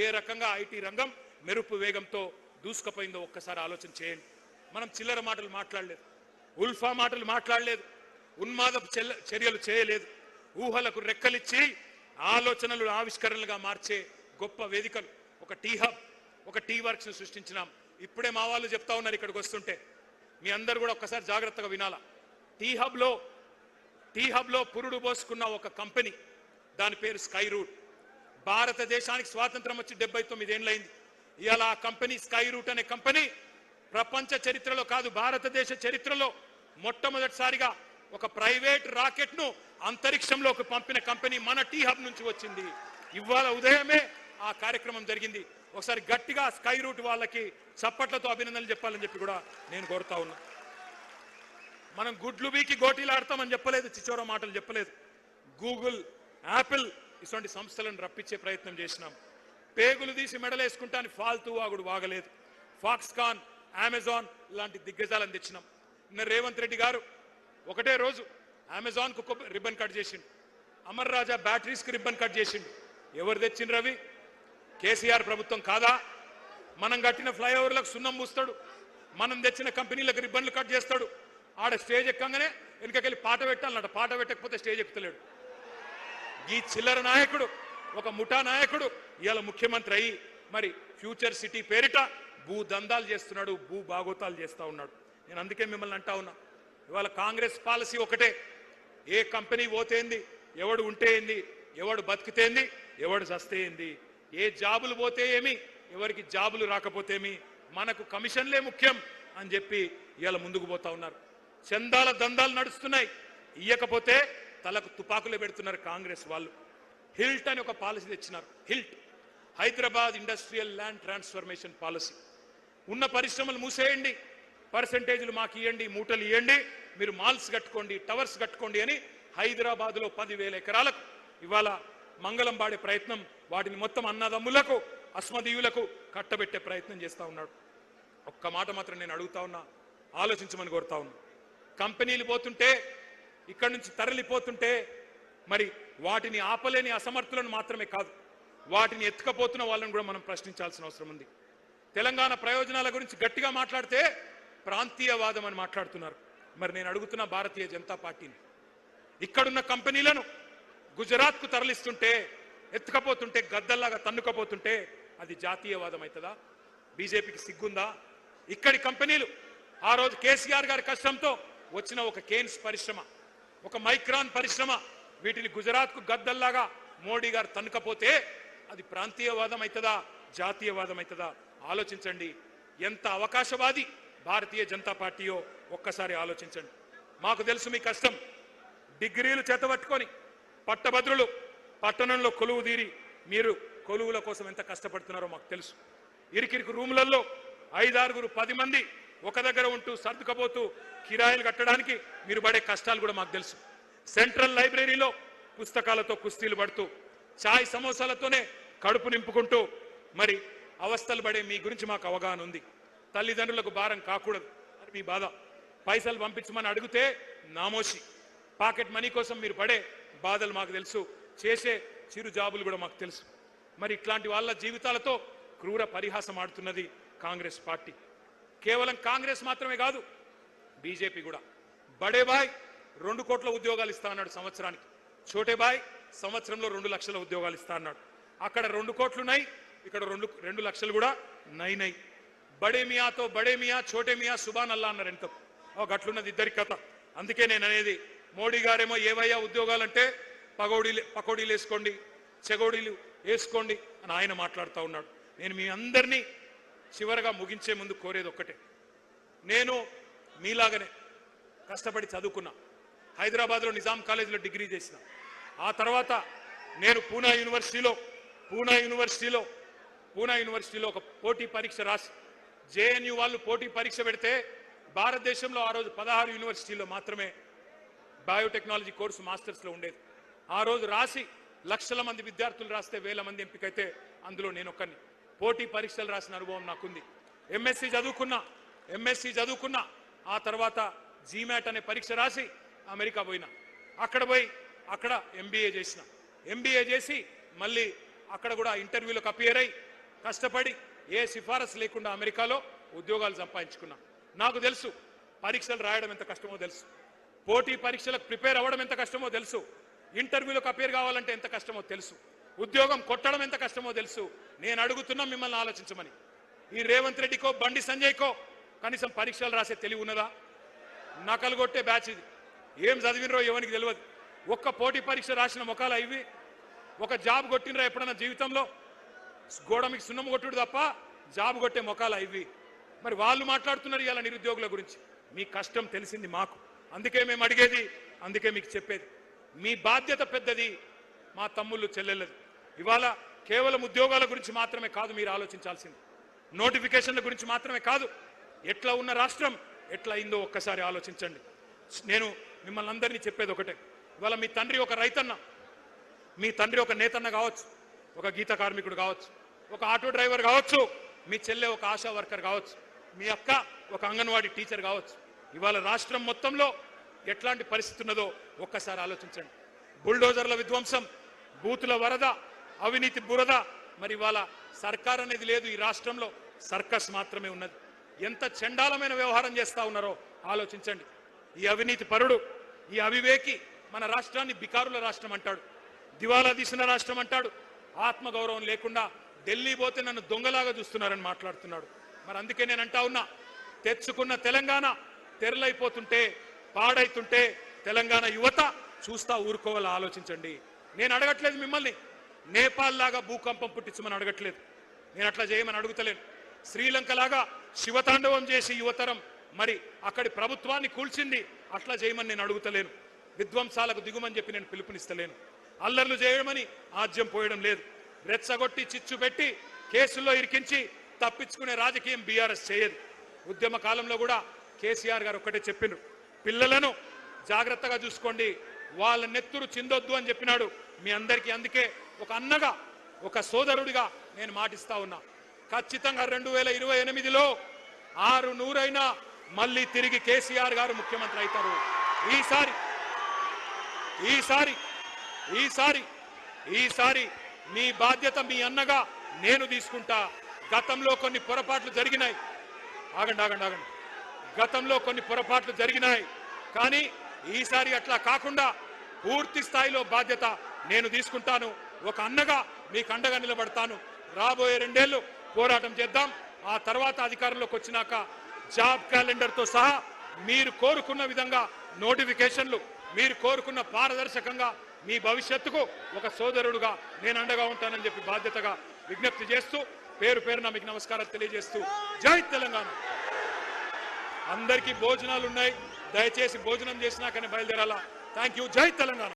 ఏ రకంగా ఐటీ రంగం మెరుపు వేగంతో దూసుకుపోయిందో ఒక్కసారి ఆలోచన చేయండి. మనం చిల్లర మాటలు మాట్లాడలేదు, ఉల్ఫా మాటలు మాట్లాడలేదు, ఉన్మాదపు చర్యలు చేయలేదు. ఊహలకు రెక్కలిచ్చి ఆలోచనలు ఆవిష్కరణలుగా మార్చే గొప్ప వేదికలు ఒక టీ హబ్, ఒక టీ వర్క్స్ సృష్టించినాం. ఇప్పుడే మా వాళ్ళు చెప్తా ఉన్నారు ఇక్కడికి వస్తుంటే, మీ అందరూ కూడా ఒక్కసారి జాగ్రత్తగా వినాలా. టీ హబ్లో పురుడు పోసుకున్న ఒక కంపెనీ, దాని పేరు స్కై రూట్. భారతదేశానికి స్వాతంత్రం వచ్చి 79 ఏళ్ళైంది. ఇవాళ ఆ కంపెనీ స్కై రూట్ అనే కంపెనీ ప్రపంచ చరిత్రలో కాదు, భారతదేశ చరిత్రలో మొట్టమొదటిసారిగా ఒక ప్రైవేట్ రాకెట్ ను అంతరిక్షంలోకి పంపిన కంపెనీ మన టీ హబ్ నుంచి వచ్చింది. ఇవాళ ఉదయమే ఆ కార్యక్రమం జరిగింది. ఒకసారి గట్టిగా స్కై రూట్ వాళ్ళకి చప్పట్లతో అభినందనలు చెప్పాలని చెప్పి కూడా నేను కోరుతా ఉన్నా. మనం గుడ్లు బీకి గోటీలు ఆడతామని చెప్పలేదు, చిచోర మాటలు చెప్పలేదు. గూగుల్, యాపిల్ ఇటువంటి సంస్థలను రప్పించే ప్రయత్నం చేసినాం. పేగులు తీసి మెడలేసుకుంటాను ఫాల్తూ వాగుడు వాగలేదు. ఫాక్స్కాన్, అమెజాన్ లాంటి దిగ్గజాలను తెచ్చినాం. నిన్న రేవంత్ రెడ్డి గారు ఒకటే రోజు అమెజాన్ కు రిబ్బన్ కట్ చేసిండు, అమర్ రాజా బ్యాటరీస్ కి రిబ్బన్ కట్ చేసిండు. ఎవరు తెచ్చిండ్రు రవి? కేసీఆర్ ప్రభుత్వం కాదా? మనం కట్టిన ఫ్లైఓవర్లకు సున్నం పూస్తాడు, మనం తెచ్చిన కంపెనీలకు రిబ్బన్లు కట్ చేస్తాడు. ఆడ స్టేజ్ ఎక్కగానే వెనుకకెళ్ళి పాట పెట్టాలన్నట, పాట పెట్టకపోతే స్టేజ్ ఎక్కుతలేడు. ఈ చిల్లర నాయకుడు, ఒక ముఠా నాయకుడు ఇవాళ ముఖ్యమంత్రి అయ్యి మరి ఫ్యూచర్ సిటీ పేరిట భూ దందాలు చేస్తున్నాడు, భూ బాగోతాలు చేస్తూ ఉన్నాడు. నేను అందుకే మిమ్మల్ని అంటా ఉన్నా, ఇవాళ కాంగ్రెస్ పాలసీ ఒకటే. ఏ కంపెనీ పోతేంది, ఎవడు ఉంటే ఏంది, ఎవడు బతికితేంది, ఎవడు చస్తేంది, ఏ జాబులు పోతే ఏమి, ఎవరికి జాబులు రాకపోతేమి, మనకు కమిషన్లే ముఖ్యం అని చెప్పి ఇవాళ ముందుకు పోతా ఉన్నారు. చందాల దందాలు నడుస్తున్నాయి, ఇయ్యకపోతే తలకు తుపాకులు పెడుతున్నారు కాంగ్రెస్ వాళ్ళు. హిల్ట్ అని ఒక పాలసీ తెచ్చినారు. HILT, Hyderabad industrial land transformation policy. ఉన్న పరిశ్రమలు మూసేయండి, పర్సెంటేజ్లు మాకు ఇవ్వండి, మూటలు ఇవ్వండి, మీరు మాల్స్ కట్టుకోండి, టవర్స్ కట్టుకోండి అని హైదరాబాద్లో 10,000 ఎకరాలకు ఇవాళ మంగళం పాడే ప్రయత్నం, వాటిని మొత్తం అన్నదమ్ములకు, అస్మదీయులకు కట్టబెట్టే ప్రయత్నం చేస్తూ ఉన్నాడు. ఒక్క మాట మాత్రం నేను అడుగుతా ఉన్నా, ఆలోచించమని కోరుతా ఉన్నా. కంపెనీలు పోతుంటే, ఇక్కడి నుంచి తరలిపోతుంటే మరి వాటిని ఆపలేని అసమర్థులను మాత్రమే కాదు, వాటిని ఎత్తుకపోతున్న వాళ్ళని కూడా మనం ప్రశ్నించాల్సిన అవసరం ఉంది. తెలంగాణ ప్రయోజనాల గురించి గట్టిగా మాట్లాడితే ప్రాంతీయవాదం అని మాట్లాడుతున్నారు. మరి నేను అడుగుతున్న భారతీయ జనతా పార్టీని, ఇక్కడున్న కంపెనీలను గుజరాత్కు తరలిస్తుంటే, ఎత్తుకపోతుంటే, గద్దల్లాగా తన్నుకపోతుంటే అది జాతీయవాదం అవుతుందా? బీజేపీకి సిగ్గుందా? ఇక్కడి కంపెనీలు ఆ రోజు కేసీఆర్ గారి కష్టంతో వచ్చిన ఒక కేన్స్ పరిశ్రమ, ఒక మైక్రాన్ పరిశ్రమ, వీటిని గుజరాత్కు గద్దల్లాగా మోడీ గారు తన్నుకపోతే అది ప్రాంతీయవాదం అవుతుందా, జాతీయవాదం అవుతుందా? ఆలోచించండి. ఎంత అవకాశవాది భారతీయ జనతా పార్టీయో ఒక్కసారి ఆలోచించండి. మాకు తెలుసు మీ కష్టం. డిగ్రీలు చేతబట్టుకొని పట్టభద్రులు పట్టణంలో కొలువు తీరి మీరు కొలువుల కోసం ఎంత కష్టపడుతున్నారో మాకు తెలుసు. ఇరికిరికి రూములలో 5-6, 10 మంది ఒక దగ్గర ఉంటూ సర్దుకపోతూ కిరాయిలు కట్టడానికి మీరు పడే కష్టాలు కూడా మాకు తెలుసు. సెంట్రల్ లైబ్రరీలో పుస్తకాలతో కుస్తీలు పడుతూ, చాయ్ సమోసాలతోనే కడుపు నింపుకుంటూ మరి అవస్థలు పడే మీ గురించి మాకు అవగాహన ఉంది. తల్లిదండ్రులకు భారం కాకూడదు అని మీ బాధ. పైసలు పంపించమని అడిగితే నామోషి. పాకెట్ మనీ కోసం మీరు పడే బాధలు మాకు తెలుసు, చేసే చిరు జాబులు కూడా మాకు తెలుసు. మరి ఇట్లాంటి వాళ్ళ జీవితాలతో క్రూర పరిహాసం ఆడుతున్నది కాంగ్రెస్ పార్టీ. కేవలం కాంగ్రెస్ మాత్రమే కాదు, బీజేపీ కూడా. బడే బాయ్ 2 కోట్ల ఉద్యోగాలు ఇస్తా అన్నాడు సంవత్సరానికి. చోటే బాయ్ సంవత్సరంలో 2 లక్షల ఉద్యోగాలు ఇస్తా అన్నాడు. అక్కడ 2 కోట్లున్నాయి, ఇక్కడ 2 లక్షలు కూడా నై. బడే మియాతో బడే మియా, చోటే మియా సుబాన్ అల్లా అన్నారు. ఎంత గట్లున్నది ఇద్దరి కథ. అందుకే నేను అనేది, మోడీ గారేమో ఏవయ్యా ఉద్యోగాలంటే పకోడీలు వేసుకోండి, చెగోడీలు వేసుకోండి అని ఆయన మాట్లాడుతూ ఉన్నాడు. నేను మీ అందరినీ చివరగా ముగించే ముందు కోరేది ఒక్కటే. నేను మీలాగనే కష్టపడి చదువుకున్నా. హైదరాబాద్లో నిజాం కాలేజీలో డిగ్రీ చేసిన. ఆ తర్వాత నేను పూనా యూనివర్సిటీలో ఒక పోటీ పరీక్ష రాసి, జేఎన్యూ వాళ్ళు పోటీ పరీక్ష పెడితే భారతదేశంలో ఆ రోజు 16 యూనివర్సిటీల్లో మాత్రమే బయోటెక్నాలజీ కోర్సు మాస్టర్స్లో ఉండేది. ఆ రోజు రాసి లక్షల మంది విద్యార్థులు రాస్తే 1000 మంది ఎంపికైతే అందులో నేను ఒక్కరిని. పోటీ పరీక్షలు రాసిన అనుభవం నాకుంది. ఎంఎస్సి చదువుకున్నా. ఆ తర్వాత జీమాట్ అనే పరీక్ష రాసి అమెరికా పోయినా. అక్కడ ఎంబీఏ చేసిన. ఎంబీఏ చేసి మళ్ళీ అక్కడ కూడా ఇంటర్వ్యూలకు అపియర్ అయ్యి కష్టపడి ఏ సిఫారసు లేకుండా అమెరికాలో ఉద్యోగాలు సంపాదించుకున్నా. నాకు తెలుసు పరీక్షలు రాయడం ఎంత కష్టమో తెలుసు, పోటీ పరీక్షలకు ప్రిపేర్ అవ్వడం ఎంత కష్టమో తెలుసు, ఇంటర్వ్యూలకు అపియర్ కావాలంటే ఎంత కష్టమో తెలుసు, ఉద్యోగం కొట్టడం ఎంత కష్టమో తెలుసు. నేను అడుగుతున్నా మిమ్మల్ని ఆలోచించమని. ఈ రేవంత్ రెడ్డికో బండి సంజయ్కో కనీసం పరీక్షలు రాసే తెలివి ఉన్నదా? నకలు కొట్టే బ్యాచ్ ఇది. ఏం చదివినరో ఎవరికి తెలియదు. ఒక్క పోటీ పరీక్ష రాసిన మొఖాలు ఇవి. ఒక జాబ్ కొట్టినరా ఎప్పుడన్నా జీవితంలో? గోడ మీకు సున్నం కొట్టుడు తప్ప జాబ్ కొట్టే మొఖాలు ఇవి. మరి వాళ్ళు మాట్లాడుతున్నారు ఇలా నిరుద్యోగుల గురించి. మీ కష్టం తెలిసింది మాకు, అందుకే మేము అడిగేది, అందుకే మీకు చెప్పేది. మీ బాధ్యత పెద్దది, మా తమ్ముళ్ళు చెల్లెళ్ళది. ఇవాళ కేవలం ఉద్యోగాల గురించి మాత్రమే కాదు మీరు ఆలోచించాల్సింది, నోటిఫికేషన్ల గురించి మాత్రమే కాదు. ఎట్లా ఉన్న రాష్ట్రం ఎట్లా అయిందో ఒక్కసారి ఆలోచించండి. నేను మిమ్మల్ని అందరినీ చెప్పేది ఒకటే, ఇవాళ మీ తండ్రి ఒక రైతన్న, మీ తండ్రి ఒక నేతన్న కావచ్చు, ఒక గీత కార్మికుడు కావచ్చు, ఒక ఆటో డ్రైవర్ కావచ్చు, మీ చెల్లె ఒక ఆశా వర్కర్ కావచ్చు, మీ అక్క ఒక అంగన్వాడీ టీచర్ కావచ్చు. ఇవాళ రాష్ట్రం మొత్తంలో ఎట్లాంటి పరిస్థితి ఉన్నదో ఒక్కసారి ఆలోచించండి. బుల్డోజర్ల విధ్వంసం, బూతుల వరద, అవినీతి బురద. మరి ఇవాళ సర్కార్ అనేది లేదు ఈ రాష్ట్రంలో, సర్కస్ మాత్రమే ఉన్నది. ఎంత చండాలమైన వ్యవహారం చేస్తా ఉన్నారో ఆలోచించండి. ఈ అవినీతి పరుడు, ఈ అవివేకి మన రాష్ట్రాన్ని బికారుల రాష్ట్రం అంటాడు, దివాలా తీసిన రాష్ట్రం అంటాడు. ఆత్మగౌరవం లేకుండా ఢిల్లీ పోతే నన్ను దొంగలాగా చూస్తున్నారని మాట్లాడుతున్నాడు. మరి అందుకే నేను అంటా ఉన్నా, తెచ్చుకున్న తెలంగాణ తెరలైపోతుంటే, పాడైతుంటే తెలంగాణ యువత చూస్తా ఊరుకోవాలా ఆలోచించండి. నేను అడగట్లేదు మిమ్మల్ని నేపాల్ లాగా భూకంపం పుట్టించమని అడగట్లేదు, నేను అట్లా చేయమని అడుగుతలేను. శ్రీలంక లాగా శివతాండవం చేసి యువతరం మరి అక్కడి ప్రభుత్వాన్ని కూల్చింది, అట్లా చేయమని నేను అడుగుతలేను. విధ్వంసాలకు దిగుమని చెప్పి నేను పిలుపునిస్తలేను. అల్లర్లు చేయమని ఆజ్యం పోయడం లేదు. రెచ్చగొట్టి చిచ్చు పెట్టి కేసుల్లో ఇరికించి తప్పించుకునే రాజకీయం బీఆర్ఎస్ చేయదు. ఉద్యమ కాలంలో కూడా కేసీఆర్ గారు ఒక్కటే చెప్పిండ్రు, పిల్లలను జాగ్రత్తగా చూసుకోండి, వాళ్ళ నెత్తురు చిందొద్దు అని చెప్పినాడు మీ అందరికీ. అందుకే ఒక అన్నగా, ఒక సోదరుడిగా నేను మాటిస్తా ఉన్నా, ఖచ్చితంగా 2028లో 600 మళ్ళీ తిరిగి కేసీఆర్ గారు ముఖ్యమంత్రి అవుతారు. ఈసారి మీ బాధ్యత మీ అన్నగా నేను తీసుకుంటా. గతంలో కొన్ని పొరపాట్లు జరిగినాయి, ఆగండి, గతంలో కొన్ని పొరపాట్లు జరిగినాయి, కానీ ఈసారి అట్లా కాకుండా పూర్తి స్థాయిలో బాధ్యత నేను తీసుకుంటాను. ఒక అన్నగా మీకు అండగా నిలబడతాను. రాబోయే 2 ఏళ్లు పోరాటం చేద్దాం. ఆ తర్వాత అధికారంలోకి వచ్చినాక జాబ్ క్యాలెండర్తో సహా మీరు కోరుకున్న విధంగా నోటిఫికేషన్లు, మీరు కోరుకున్న పారదర్శకంగా మీ భవిష్యత్తుకు ఒక సోదరుడుగా నేను అండగా ఉంటానని చెప్పి బాధ్యతగా విజ్ఞప్తి చేస్తూ పేరు పేరున మీకు నమస్కారాలు తెలియజేస్తూ జై తెలంగాణ. అందరికీ భోజనాలు ఉన్నాయి, దయచేసి భోజనం చేసినాకనే బయలుదేరాలా. Thank you. జై తెలంగాణ.